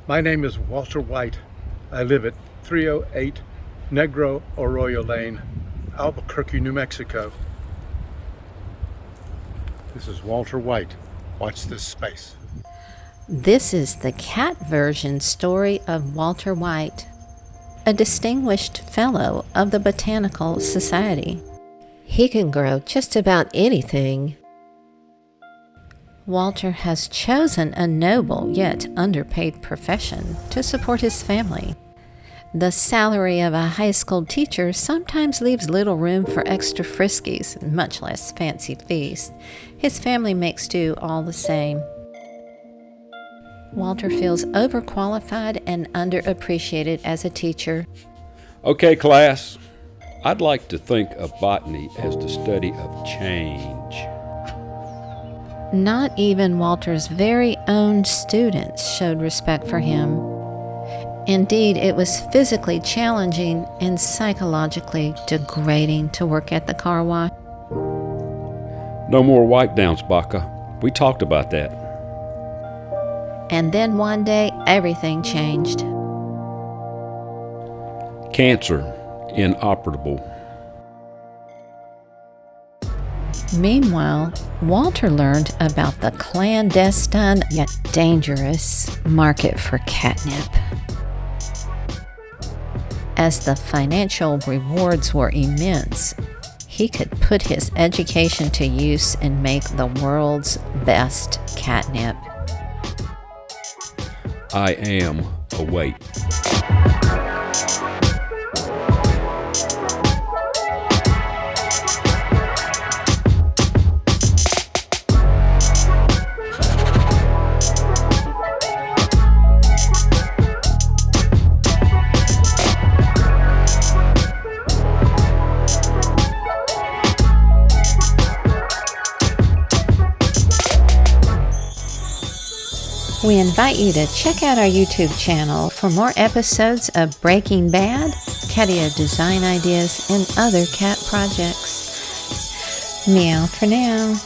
My name is Walter White. I live at 308 Negro Arroyo Lane, Albuquerque, New Mexico. This is Walter White. Watch this space. This is the cat version story of Walter White, a distinguished fellow of the Botanical Society. He can grow just about anything. Walter has chosen a noble yet underpaid profession to support his family. The salary of a high school teacher sometimes leaves little room for extra friskies, much less fancy feasts. His family makes do all the same. Walter feels overqualified and underappreciated as a teacher. Okay, class. I'd like to think of botany as the study of change. Not even Walter's very own students showed respect for him. Indeed, it was physically challenging and psychologically degrading to work at the car wash. No more wipe downs, Baca. We talked about that. And then one day, everything changed. Cancer, inoperable. Meanwhile, Walter learned about the clandestine yet dangerous market for catnip. As the financial rewards were immense, he could put his education to use and make the world's best catnip. I am awake. We invite you to check out our YouTube channel for more episodes of Breaking Bad, Catio design ideas, and other cat projects. Meow for now.